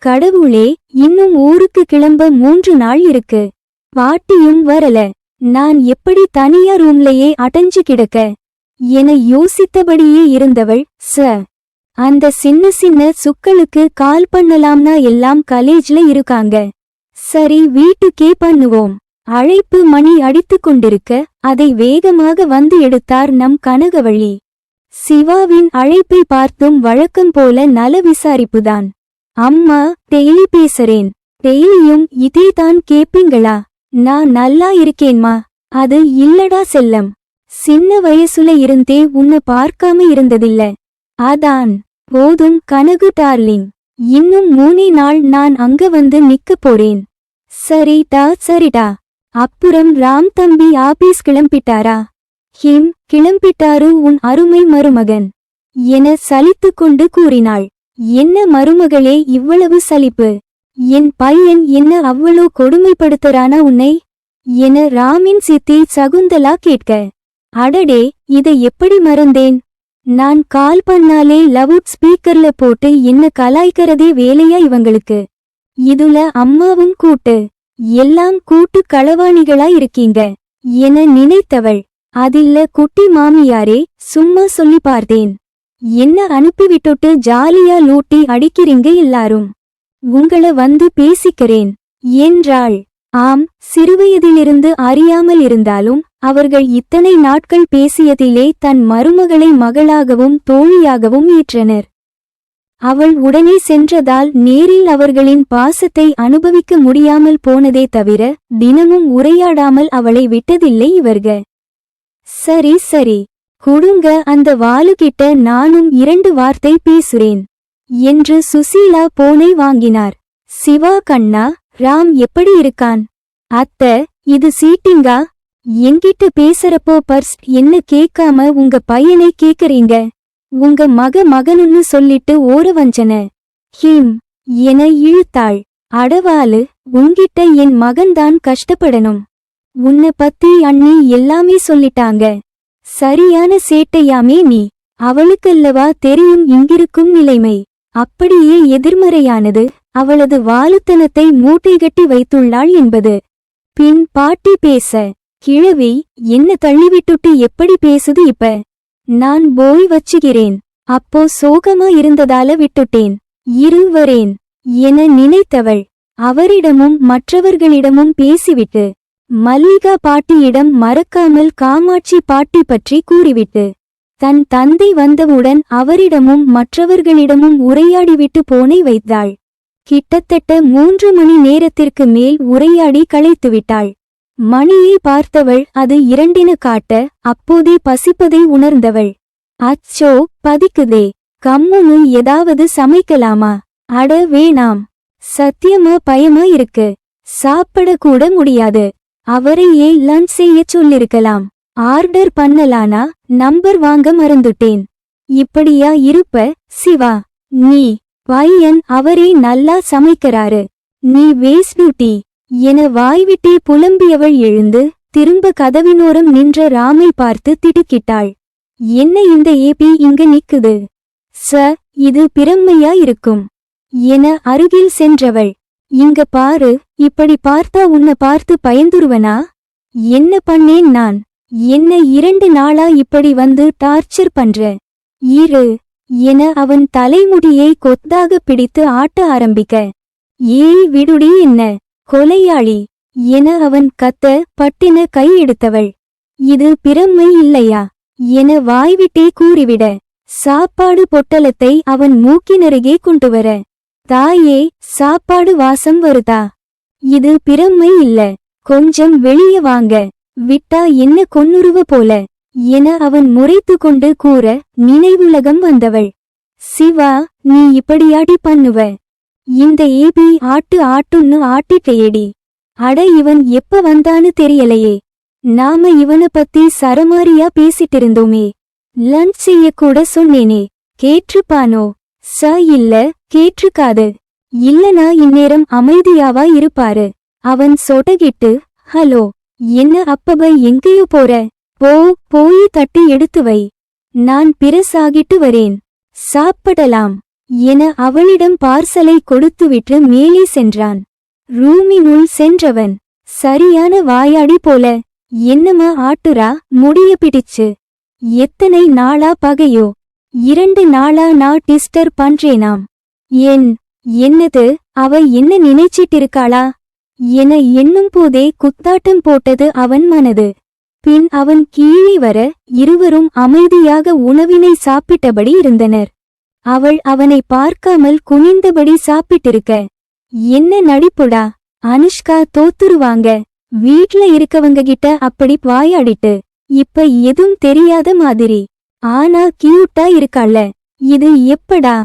கடவுளே, இன்னும் ஊருக்கு கிளம்ப 3 நாள் இருக்கு. பாட்டியும் வரல. நான் எப்படி தனியா ரூம்லயே அடைஞ்சு கிடக்க என யோசித்தபடியே இருந்தவள், அந்த சின்ன சின்ன சுக்களுக்கு கால் பண்ணலாம்னா எல்லாம் காலேஜ்ல இருக்காங்க. சரி, வீட்டுக்கே பண்ணுவோம். அழைப்பு மணி அடித்துக் கொண்டிருக்க அதை வேகமாக வந்து எடுத்தார் நம் கனகவள்ளி. சிவாவின் அழைப்பை பார்த்தும் வழக்கம் போல நல விசாரிப்புதான். அம்மா, டெய்லி பேசுறேன். டெய்லியும் இதேதான் கேப்பீங்களா? நான் நல்லா இருக்கேன்மா. அது இல்லடா செல்லம். சின்ன வயசுல இருந்தே உன்னை பார்க்காம இருந்ததில்ல. அதான். போதும் கனகு டார்லிங். இன்னும் 3 நாள் நான் அங்க வந்து நிக்க போறேன். சரிடா. அப்புறம் ராம் தம்பி ஆபீஸ் கிளம்பிட்டாரா? கிளம்பிட்டாரு உன் அருமை மருமகன் என சலித்து கொண்டு கூறினாள். என்ன மருமகளே இவ்வளவு சலிப்பு? என் பையன் என்ன அவ்வளோ கொடுமைப்படுத்துறானா உன்னை என ராமின் சித்தி சகுந்தலா கேட்க, அடடே, இதை எப்படி மறந்தேன்? நான் கால் பண்ணாலே லவுட் ஸ்பீக்கர்ல போட்டு என்ன கலாய்க்கிறதே வேலையா இவங்களுக்கு? இதுல அம்மாவும் கூட்டு. எல்லாம் கூட்டு களவாணிகளா இருக்கீங்க என நினைத்தவள், அதில்ல குட்டி மாமியாரே, சும்மா சொல்லி பார்த்தேன். என்ன அனுப்பிவிட்டுட்டு ஜாலியா லூட்டி அடிக்கிறீங்க எல்லாரும். உங்கள வந்து பேசிக்கிறேன் என்றாள். ஆம், சிறுவயதிலிருந்து அறியாமல் இருந்தாலும் அவர்கள் இத்தனை நாட்கள் பேசியதிலே தன் மருமகளை மகளாகவும் தோழியாகவும் ஏற்றனர். அவள் உடனே சென்றதால் நேரில் அவர்களின் பாசத்தை அனுபவிக்க முடியாமல் போனதே தவிர தினமும் உரையாடாமல் அவளை விட்டதில்லை இவர்க. சரி, கொடுங்க அந்த வாளுகிட்ட, நானும் 2 வார்த்தை பேசுறேன் என்று சுசீலா போனை வாங்கினார். சிவா, கண்ணா, ராம் எப்படி இருக்கான்? அத்தை, இது சீட்டிங்கா? என்கிட்ட பேசுறப்போ பர்ஸ்ட் என்ன கேட்காம உங்க பையனை கேக்குறீங்க? உங்க மகனுன்னு சொல்லிட்டு ஓரவஞ்சன என இழுத்தாள். அடவாளு, உன்கிட்ட என் மகன்தான் கஷ்டப்படணும். உன்னை பத்தி அண்ணி எல்லாமே சொல்லிட்டாங்க. சரியான சேட்டையாமே நீ. அவளுக்கல்லவா தெரியும் இங்கிருக்கும் நிலைமை. அப்படியே எதிர்மறையானது அவளது வாலுத்தனத்தை மூட்டை கட்டி வைத்துள்ளாள் என்பது. பின் பாட்டி பேச, கிழவி, என்ன தள்ளிவிட்டுட்டு எப்படி பேசுது இப்ப? நான் போய் வச்சுகிறேன். அப்போ சோகமா இருந்ததால விட்டுட்டேன். வரேன் என நினைத்தவள் அவரிடமும் மற்றவர்களிடமும் பேசிவிட்டு மல்லிகா பாட்டியிடம் மறக்காமல் காமாட்சி பாட்டி பற்றி கூறிவிட்டு தன் தந்தை வந்தவுடன் அவரிடமும் மற்றவர்களிடமும் உரையாடிவிட்டு போனை வைத்தாள். கிட்டத்தட்ட 3 மணி நேரத்திற்கு மேல் உரையாடி களைத்துவிட்டாள். மணியை பார்த்தவள் அது 2 காட்ட அப்போதே பசிப்பதை உணர்ந்தவள். அச்சோ, பதிக்குதே. கம்முனு ஏதாவது சமைக்கலாமா? அட வேணாம். சத்தியமா பயமா இருக்கு. சாப்பிடக்கூட முடியாது. அவரையே லஞ்ச் செய்ய சொல்லிருக்கலாம். ஆர்டர் பண்ணலானா? நம்பர் வாங்க மறந்துட்டேன். இப்படியா இருப்ப சிவா நீ? பையன் அவரே நல்லா சமைக்கிறாரு. நீ வேஸ்ட் பியூட்டி என வாய்விட்டே புலம்பியவள் எழுந்து திரும்ப கதவினோரம் நின்ற ராமை பார்த்து திடுக்கிட்டாள். என்ன இந்த ஏபி இங்க நிக்குது? இது பிரம்மையா இருக்கும் என அருகில் சென்றவள், இங்க பாரு, இப்படி பார்த்தா உன்னை பார்த்து பயந்துருவனா? என்ன பண்ணேன் நான்? என்ன 2 நாளா இப்படி வந்து டார்ச்சர் பண்ற? என அவன் தலைமுடியை கொத்தாக பிடித்து ஆட்ட ஆரம்பிக்க, ஏய் விடுடி, என்ன கொலையாளி என அவன் கத்த பட்டின கை எடுத்தவள், இது பிரம்மை இல்லையா என வாய்விட்டே கூறிவிட சாப்பாடு பொட்டலத்தை அவன் மூக்கினருகே கொண்டுவர, தாயே, சாப்பாடு வாசம் வருதா? இது பிரம்மை இல்ல, கொஞ்சம் வெளிய வாங்க, விட்டா என்ன கொன்னுருவ போல என அவன் முறைத்து கொண்டு கூற நினைவுலகம் வந்தவள். சிவா, நீ இப்படியாடி பண்ணுவ? இந்த ஏபி ஆட்டுன்னு ஆட்டிட்டேடி. அட, இவன் எப்ப வந்தான்னு தெரியலையே. நாம இவனை பத்தி சரமாரியா பேசிட்டிருந்தோமே. லஞ்ச் செய்யக்கூட சொன்னேனே, கேற்றுப்பானோ? இல்ல, கேற்றுக்காது. இல்லனா இந்நேரம் அமைதியாவா இருப்பாரு. அவன் சொடகிட்டு, ஹலோ, என்ன அப்பப எங்கேயோ போற? போய் தட்டி எடுத்து வை. நான் பிரசாகிட்டு வரேன். சாப்பிடலாம் என அவளிடம் பார்சலை கொடுத்துவிட்டு மேலே சென்றான். ரூமினுள் சென்றவன் சரியான வாயாடி போல, என்னமா ஆட்டுரா, முடிய பிடிச்சு. எத்தனை நாளா பகையோ? 2 நாளா நான் டிஸ்டர் பண்றேனாம். என்னது, அவ என்ன நினைச்சிட்டிருக்காளா என எண்ணும் போதே குத்தாட்டம் போட்டது அவன் மனது. பின் அவன் கீழே வர இருவரும் அமைதியாக உணவினை சாப்பிட்டபடி இருந்தனர். அவள் அவனை பார்க்காமல் குனிந்தபடி சாப்பிட்டிருக்க. என்ன நடிப்புடா, அனுஷ்கா தோத்துருவாங்க. வீட்ல இருக்கவங்க கிட்ட அப்படி வாயாடிட்டு இப்ப எதுவும் தெரியாத மாதிரி. ஆனா கியூட்டா இருக்காள, இது எப்படா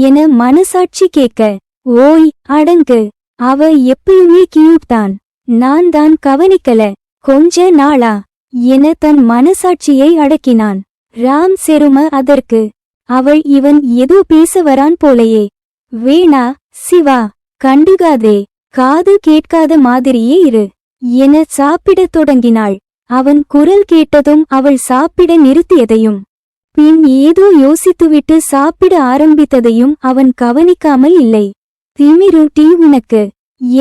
என மனசாட்சி கேட்க, ஓய் அடங்கு, அவ எப்பயுமே கியூட் தான், நான் தான் கவனிக்கல கொஞ்ச நாளா என தன் மனசாட்சியை அடக்கினான். ராம் செரும அதற்கு. அவள் இவன் ஏதோ பேச வரான் போலையே. வேணா சிவா, கண்டுகாதே, காது கேட்காத மாதிரியே இரு என சாப்பிடத் தொடங்கினாள். அவன் குரல் கேட்டதும் அவள் சாப்பிட நிறுத்தியதையும் பின் ஏதோ யோசித்துவிட்டு சாப்பிட ஆரம்பித்ததையும் அவன் கவனிக்காமல் இல்லை. திமிருட்டி உனக்கு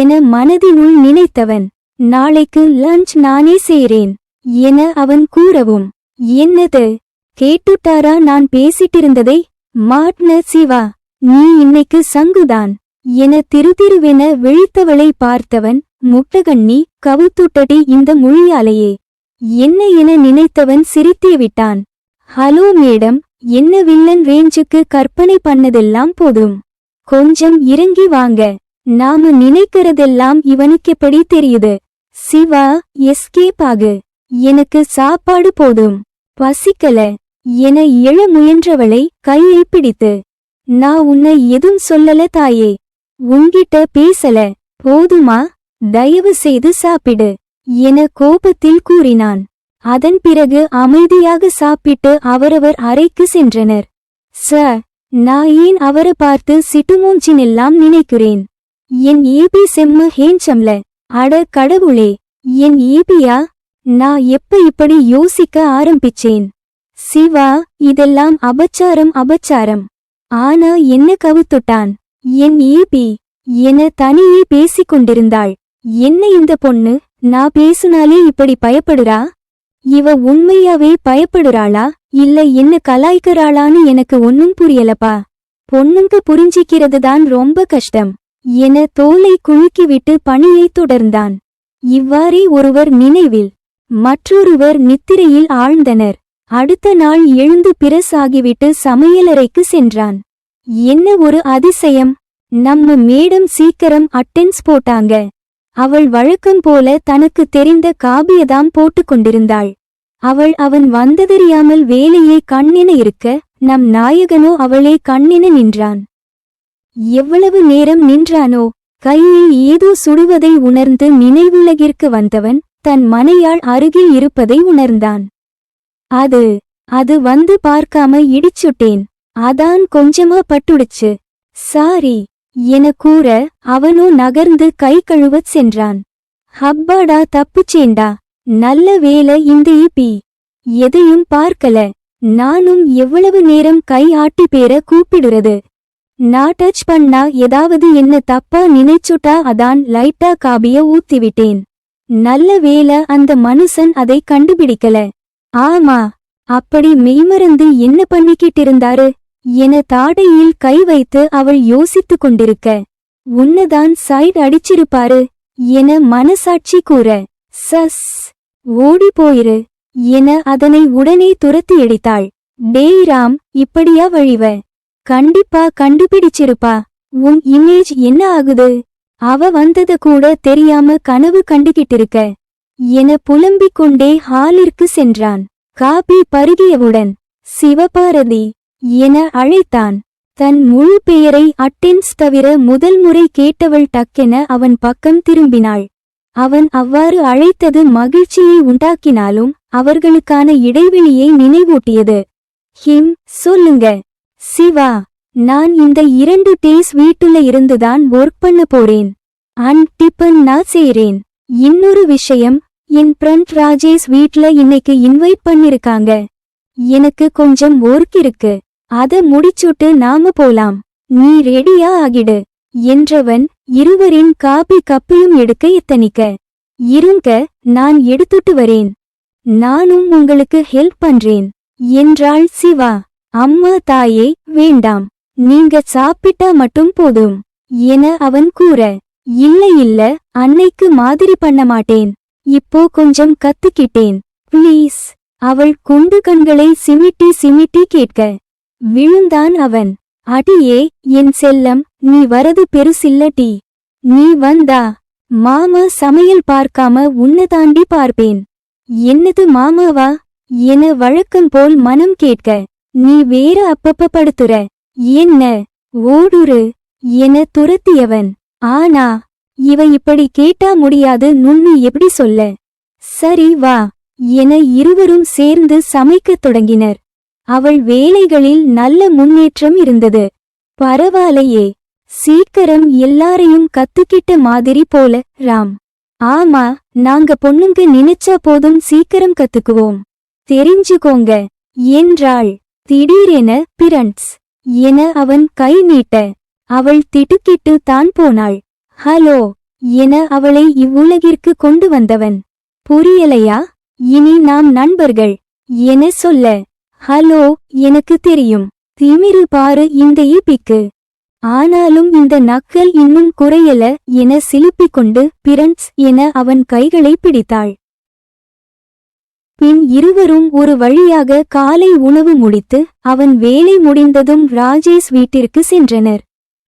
என மனதினுள் நினைத்தவன், நாளைக்கு லஞ்ச் நானே செய்றேன் என அவன் கூறவும், என்னது, கேட்டுட்டாரா நான் பேசிட்டிருந்ததை? மாட்ன சிவா, நீ இன்னைக்கு சங்குதான் என திருதிருவென விழித்தவளை பார்த்தவன், முட்டகண்ணி கவுத்துட்டடி இந்த மொழியாலேயே என்ன என நினைத்தவன் சிரித்தே விட்டான். ஹலோ மேடம், என்ன வில்லன் ரேஞ்சுக்கு கற்பனை பண்ணதெல்லாம் போதும், கொஞ்சம் இறங்கி வாங்க, நாம நினைக்கிறதெல்லாம் இவனுக்கெப்படி தெரியுது. சிவா, எஸ்கேப் ஆகு, எனக்கு சாப்பாடு போதும், பசிக்கல என எழ முயன்றவளை கையை பிடித்து, நான் உன்னை எதுவும் சொல்லல தாயே, உன்கிட்ட பேசல, போதுமா, தயவு செய்து சாப்பிடு என கோபத்தில் கூறினான். அதன் பிறகு அமைதியாக சாப்பிட்டு அவரவர் அறைக்கு சென்றனர். சார், நான் ஏன் அவரை பார்த்து சிட்டுமூஞ்சினெல்லாம் நினைக்கிறேன். என் ஏபி செம்ம ஹேஞ்சம்ல, அட கடவுளே, என் ஏபியா, நான் எப்ப இப்படி யோசிக்க ஆரம்பிச்சேன். சிவா, இதெல்லாம் அபச்சாரம். ஆனா என்ன கவுத்துட்டான் என் ஏபி என தனியே பேசிக்கொண்டிருந்தாள். என்ன இந்த பொண்ணு, நான் பேசுனாலே இப்படி பயப்படுறா? இவ உண்மையாவே பயப்படுறாளா இல்ல என்ன கலாய்க்கிறாளான்னு எனக்கு ஒன்னும் புரியலப்பா. பொண்ணுங்க புரிஞ்சிக்கிறதுதான் ரொம்ப கஷ்டம் என தோலை குலுக்கிவிட்டு பணியை தொடர்ந்தான். இவ்வாறே ஒருவர் நினைவில் மற்றொருவர் நித்திரையில் ஆழ்ந்தனர். அடுத்த நாள் எழுந்து பிரசாகிவிட்டு சமையலறைக்கு சென்றான். என்ன ஒரு அதிசயம், நம்ம மேடம் சீக்கிரம் அட்டென்ஸ் போட்டாங்க. அவள் வழக்கம் போல தனக்கு தெரிந்த காபியதாம் போட்டுக் கொண்டிருந்தாள். அவன் வந்ததறியாமல் வேலையே கண்ணென இருக்க, நம் நாயகனோ அவளே கண்ணென நின்றான். எவ்வளவு நேரம் நின்றானோ, கையில் ஏதோ சுடுவதை உணர்ந்து நினைவுலகிற்கு வந்தவன் தன் மனையாள் அருகில் இருப்பதை உணர்ந்தான். அது வந்து பார்க்காம இடிச்சுட்டேன், அதான் கொஞ்சமா பட்டுடுச்சு, சாரி என கூற அவனோ நகர்ந்து கை கழுவச் சென்றான். ஹப்பாடா, தப்புச்சேண்டா, நல்ல வேலை இந்த ஈபி எதையும் பார்க்கல. நானும் எவ்வளவு நேரம் கை ஆட்டி பேர கூப்பிடுறது. நான் டச் பண்ணா ஏதாவது என்ன தப்பா நினைச்சுட்டா, அதான் லைட்டா காபிய ஊத்திவிட்டேன். நல்ல வேலை அந்த மனுஷன் அதை கண்டுபிடிக்கல. ஆமா, அப்படி மெய்மறந்து என்ன பண்ணிக்கிட்டிருந்தாரு என தாடையில் கை வைத்து அவள் யோசித்து கொண்டிருக்க, உன்னதான் சைட் அடிச்சிருப்பாரு என மனசாட்சி கூற, சஸ், ஓடி போயிரு என அதனை உடனே துரத்தி அடித்தாள். டேய் ராம், இப்படியா வழிவ? கண்டிப்பா கண்டுபிடிச்சிருப்பா. உன் இமேஜ் என்ன ஆகுது? அவ வந்தத கூட தெரியாம கனவு கண்டுகிட்டிருக்க என புலம்பிக் கொண்டே ஹாலிற்கு சென்றான். காபி பருகியவுடன் சிவபாரதி என அழைத்தான். தன் முழு பெயரை அட்டென்ஸ் தவிர முதல் முறை கேட்டவள் டக்கென அவன் பக்கம் திரும்பினாள். அவன் அவ்வாறு அழைத்தது மகிழ்ச்சியை உண்டாக்கினாலும் அவர்களுக்கான இடைவெளியை நினைவூட்டியது. சொல்லுங்க சிவா, நான் இந்த 2 டேஸ் வீட்டுல இருந்துதான் ஒர்க் பண்ண போறேன். டிபன் நான் செய்றேன். இன்னொரு விஷயம், என் ஃப்ரெண்ட் ராஜேஷ் வீட்ல இன்னைக்கு இன்வைட் பண்ணிருக்காங்க. எனக்கு கொஞ்சம் ஒர்க் இருக்கு, அத முடிச்சுட்டு நாம போலாம். நீ ரெடியா ஆகிடு என்றவன் இருவரின் காபி கப்பையும் எடுக்க எத்தனிக்க. இருங்க, நான் எடுத்துட்டு வரேன். நானும் உங்களுக்கு ஹெல்ப் பண்றேன் என்றாள் சிவா. அம்மா தாயே, வேண்டாம், நீங்க சாப்பிட்டா மட்டும் போதும் என அவன் கூற. இல்ல இல்ல, அன்னைக்கு மாதிரி பண்ண மாட்டேன், இப்போ கொஞ்சம் கத்துக்கிட்டேன், ப்ளீஸ். அவள் குண்டு கண்களை சிமிட்டி சிமிட்டி கேட்க. விழுந்தான் அவன். அடியே என் செல்லம், நீ வரது பெருசில்லடி. நீ வந்தா மாமா சமையல் பார்க்காம உன்னை தாண்டி பார்ப்பேன். என்னது மாமாவா என வழக்கம் போல் மனம் கேட்க. நீ வேற அப்பப்ப படுத்துற, என்ன ஓடுரு என துரத்தியவன். ஆனா இவ இப்படி கேட்டா முடியாது, நுண்ணு எப்படி சொல்ல. சரி வா என இருவரும் சேர்ந்து சமைக்கத் தொடங்கினர். அவள் வேலைகளில் நல்ல முன்னேற்றம் இருந்தது. பரவாயில்லையே, சீக்கிரம் எல்லாரையும் கத்துக்கிட்ட மாதிரி போல. ராம்: ஆமா, நாங்க பொண்ணுங்க நினைச்சா போதும், சீக்கிரம் கத்துக்குவோம், தெரிஞ்சுக்கோங்க என்றாள். திடீரென பிரண்ட்ஸ் என அவன் கை நீட்ட. அவள் திடுக்கிட்டு தான் போனாள். ஹலோ என அவளை இவ்வுலகிற்கு கொண்டு வந்தவன். புரியலையா? இனி நாம் நண்பர்கள் என சொல்ல. ஹலோ, எனக்கு தெரியும், திமிரு பாரு இந்த ஈபிக்கு. ஆனாலும் இந்த நக்கல் இன்னும் குறையல என சிலுப்பிக் கொண்டு பிரண்ட்ஸ் என அவன் கைகளை பிடித்தாள். பின் இருவரும் ஒரு வழியாக காலை உணவு முடித்து அவன் வேலை முடிந்ததும் ராஜேஷ் வீட்டிற்கு சென்றனர்.